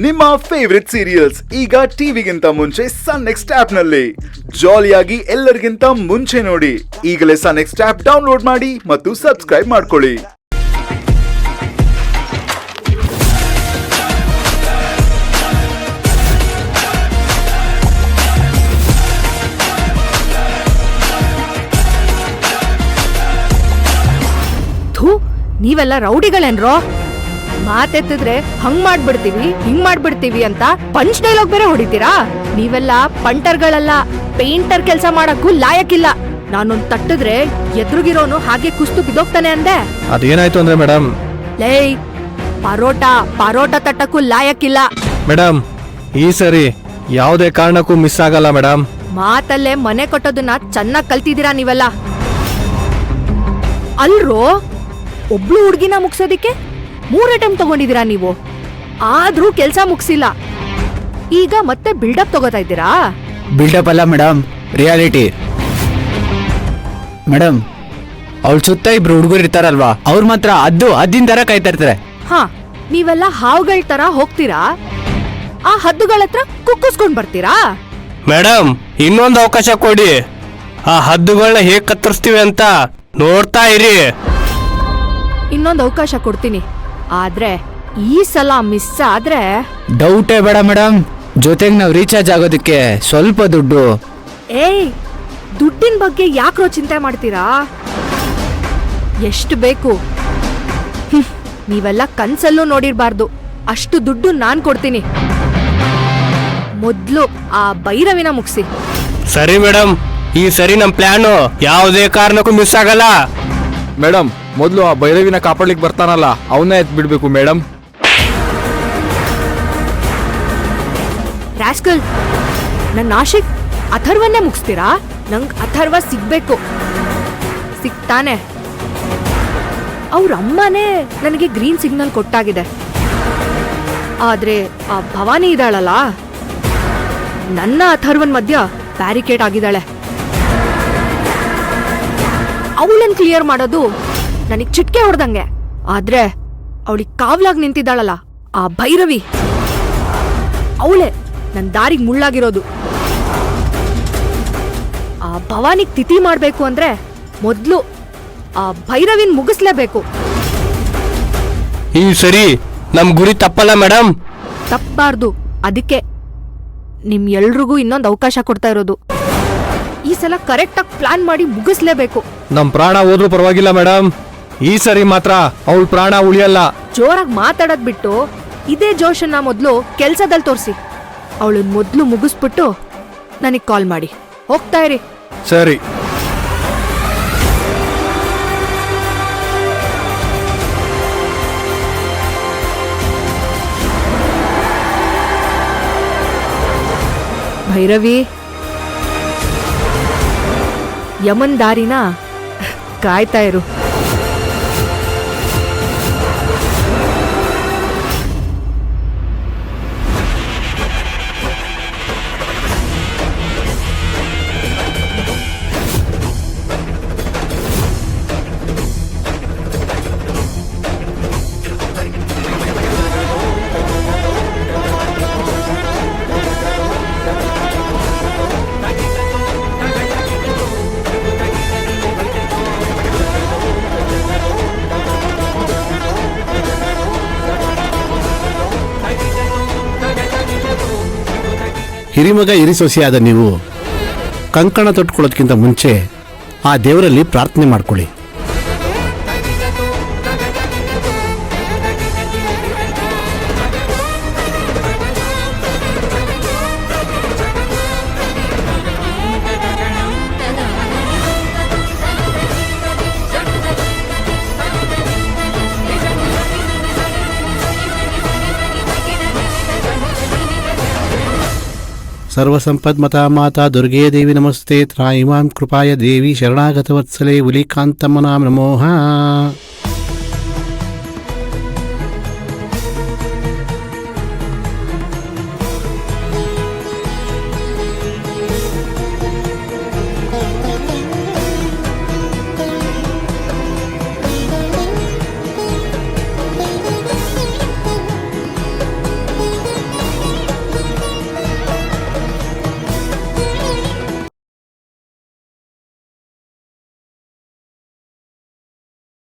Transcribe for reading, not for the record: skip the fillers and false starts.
ನಿಮ್ಮ favourite serials ಈಗ ಟಿವಿಗಿಂತ ಮುಂಚೆ ಸನ್ ನೆಕ್ಸ್ಟ್ ಆಪ್ ನಲ್ಲಿ ಜಾಲಿಯಾಗಿ ಎಲ್ಲರಿಗಿಂತ ಮುಂಚೆ ನೋಡಿ. ಈಗಲೇ ಸನ್ ನೆಕ್ಸ್ಟ್ ಆಪ್ ಡೌನ್ಲೋಡ್ ಮಾಡಿ ಮತ್ತು ಸಬ್ಸ್ಕ್ರೈಬ್ ಮಾಡ್ಕೊಳ್ಳಿ. ನೀವೆಲ್ಲ ರೌಡಿಗಳೇನ್ರೋ? ಮಾತೆತ್ತಿದ್ರೆ ಹಂಗ್ ಮಾಡ್ಬಿಡ್ತೀವಿ ಹಿಂಗ್ ಮಾಡ್ಬಿಡ್ತೀವಿ ಅಂತ ಪಂಚ್ ಡೈಲಾಗ್ ಬೇರೆ ಹೊಡಿತೀರಾ? ನೀವೆಲ್ಲ ಪಂಟರ್ಗಳಲ್ಲ, ಪೇಂಟರ್ ಕೆಲಸ ಮಾಡಕ್ಕೂ ಲಾಯಕ್ಕಿಲ್ಲ. ನಾನೊಂದ್ ತಟ್ಟಿದ್ರೆ ಎದುರುಗಿರೋನು ಹಾಗೆ ಕುಸ್ತು ಬಿದ್ದೋಗ್ತಾನೆ ಅಂದೆ. ಅದೇನಾಯ್ತು ಅಂದ್ರೆ ಮೇಡಮ್, ಲೇ ಪರೋಟ ತಟ್ಟಕ್ಕೂ ಲಾಯಕ್ಕಿಲ್ಲ. ಮೇಡಮ್ ಈ ಸರಿ ಯಾವುದೇ ಕಾರಣಕ್ಕೂ ಮಿಸ್ ಆಗಲ್ಲ ಮೇಡಮ್. ಮಾತಲ್ಲೇ ಮನೆ ಕಟ್ಟೋದನ್ನ ಚೆನ್ನಾಗ್ ಕಲ್ತಿದ್ದೀರಾ ನೀವೆಲ್ಲ. ಅಲ್ರೋ, ಒಬ್ಳು ಹುಡ್ಗಿನ ಮುಗ್ಸೋದಿಕ್ಕೆ 3 ಅಟೆಂಪ್ಟ್ ತಗೊಂಡಿದ್ದೀರಾ ನೀವು, ಆದ್ರೂ ಕೆಲ್ಸ ಮುಗ್ಸಿಲ್ಲ. ಈಗ ಮತ್ತೆ ಬಿಲ್ಡಪ್ ತಗೋತಾ ಇದ್ದೀರಾ? ಬಿಲ್ಡಪ್ ಅಲ್ಲ ಮೇಡಮ್, ರಿಯಾಲಿಟಿ. ಮೇಡಮ್ ಅವಳ ಸುತ್ತ ಇಬ್ರು ಹುಡುಗರು ಇರ್ತಾರಲ್ವಾ, ಅವ್ರು ಮಾತ್ರ ಹದ್ದಿನ ತರ ಕಾಯ್ತಾ ಇರ್ತಾರೆ. ಹಾ, ನೀವೆಲ್ಲ ಹಾವುಗಳ ತರ ಹೋಗ್ತೀರಾ, ಆ ಹದ್ದುಗಳ ಹತ್ರ ಕುಕ್ಕಿಸ್ಕೊಂಡ್ ಬರ್ತೀರಾ? ಮೇಡಮ್ ಇನ್ನೊಂದು ಅವಕಾಶ ಕೊಡಿ, ಆ ಹದ್ದುಗಳನ್ನ ಹೇಗ್ ಕತ್ತರಿಸ್ತೀವಿ ಅಂತ ನೋಡ್ತಾ ಇರಿ. ಇನ್ನೊಂದು ಅವಕಾಶ ಕೊಡ್ತೀನಿ, ಆದ್ರೆ ಈ ಸಲ ಮಿಸ್ ಆದ್ರೆ ಡೌಟೇ ಬೇಡ ಮೇಡಮ್. ಜೊತೆಗೆ ನಾವು ರೀಚಾರ್ಜ್ ಆಗೋದಕ್ಕೆ ಸ್ವಲ್ಪ ದುಡ್ಡು. ಏಯ್, ದುಡ್ಡಿನ ಬಗ್ಗೆ ಯಾಕ್ರೋ ಚಿಂತೆ ಮಾಡ್ತೀರಾ? ಎಷ್ಟು ಬೇಕು? ನೀವೆಲ್ಲ ಕನ್ಸಲ್ಲೂ ನೋಡಿರ್ಬಾರ್ದು, ಅಷ್ಟು ದುಡ್ಡು ನಾನ್ ಕೊಡ್ತೀನಿ. ಮೊದ್ಲು ಆ ಭೈರವಿನ ಮುಗಿಸಿ. ಸರಿ ಮೇಡಮ್, ಈ ಸರಿ ನಮ್ ಪ್ಲಾನು ಯಾವುದೇ ಕಾರಣಕ್ಕೂ ಮಿಸ್ ಆಗಲ್ಲ. ಮೇಡಮ್ ಮೊದಲು ಆ ಭೈರವಿನ ಕಾಪಾಡ್ಲಿಕ್ಕೆ ಬರ್ತಾನಲ್ಲ, ಅವನ್ನೇ ಎತ್ ಬಿಡ್ಬೇಕು ಮೇಡಮ್. ರಾಸ್ಕಲ್, ನನ್ನ ಆಶಿಕ್ ಅಥರ್ವನ್ನೇ ಮುಗಿಸ್ತೀರಾ? ನಂಗ್ ಅಥರ್ವ ಸಿಗ್ಬೇಕು. ಸಿಗ್ತಾನೆ. ಅವ್ರ ಅಮ್ಮನೇ ನನಗೆ ಗ್ರೀನ್ ಸಿಗ್ನಲ್ ಕೊಟ್ಟಾಗಿದೆ. ಆದ್ರೆ ಆ ಭವಾನಿ ಇದ್ದಾಳಲ್ಲ, ನನ್ನ ಅಥರ್ವನ್ ಮಧ್ಯ ಬ್ಯಾರಿಕೇಡ್ ಆಗಿದ್ದಾಳೆ. ಅವಳನ್ನ ಕ್ಲಿಯರ್ ಮಾಡೋದು ನನಗ್ ಚಿಟ್ಕೆ ಹೊಡೆದಂಗೆ. ಆದ್ರೆ ಅವಳಿಗೆ ಕಾವಲಾಗಿ ನಿಂತಿದ್ದಾಳಲ್ಲ ಆ ಭೈರವಿ, ಅವಳೇ ನನ್ ದಾರಿಗೆ ಮುಳ್ಳಾಗಿರೋದು. ಆ ಭವಾನಿಗ್ ತಿಥಿ ಮಾಡ್ಬೇಕು ಅಂದ್ರೆ ಮೊದ್ಲು ಆ ಭೈರವಿನ್ ಮುಗಿಸ್ಲೇಬೇಕು. ಈ ಸರಿ ನಮ್ ಗುರಿ ತಪ್ಪಲ್ಲ ಮೇಡಮ್. ತಪ್ಪಬಾರ್ದು, ಅದಕ್ಕೆ ನಿಮ್ ಎಲ್ರಿಗೂ ಇನ್ನೊಂದು ಅವಕಾಶ ಕೊಡ್ತಾ ಇರೋದು. ಈ ಸಲ ಕರೆಕ್ಟ್ ಆಗಿ ಪ್ಲಾನ್ ಮಾಡಿ ಮುಗಿಸ್ಲೇಬೇಕು. ನಮ್ ಪ್ರಾಣ ಹೋದ್ರೂ ಪರವಾಗಿಲ್ಲ ಮೇಡಮ್, ಈ ಸರಿ ಮಾತ್ರ ಅವಳ ಪ್ರಾಣ ಉಳಿಯಲ್ಲ. ಜೋರಾಗಿ ಮಾತಾಡೋದ್ ಬಿಟ್ಟು ಇದೇ ಜೋಶನ್ನ ಮೊದ್ಲು ಕೆಲ್ಸದಲ್ಲಿ ತೋರಿಸಿ. ಅವಳನ್ನ ಮೊದ್ಲು ಮುಗಿಸ್ಬಿಟ್ಟು ನನಗ್ ಕಾಲ್ ಮಾಡಿ. ಹೋಗ್ತಾ ಇರಿ. ಸರಿ. ಭೈರವಿ, ಯಮನ್ ದಾರಿನ ಕಾಯ್ತಾ ಇರು. ಹಿರಿಮಗ ಹಿರಿಸೊಸೆಯಾದ ನೀವು ಕಂಕಣ ತೊಟ್ಕೊಳ್ಳೋದಕ್ಕಿಂತ ಮುಂಚೆ ಆ ದೇವರಲ್ಲಿ ಪ್ರಾರ್ಥನೆ ಮಾಡ್ಕೊಳ್ಳಿ. ಸರ್ವಸಂಪದ್ಮತಾ ಮಾತಾ ದುರ್ಗೇ ದೇವಿ ನಮಸ್ತೆ. ತ್ರಾಯಿಮಾಂ ಕೃಪಾಯ ದೇವಿ ಶರಣಾಗತವತ್ಸಲೆ ಉಲಿಕಾಂತಮ್ಮ ನಾಮ ನಮೋಹ.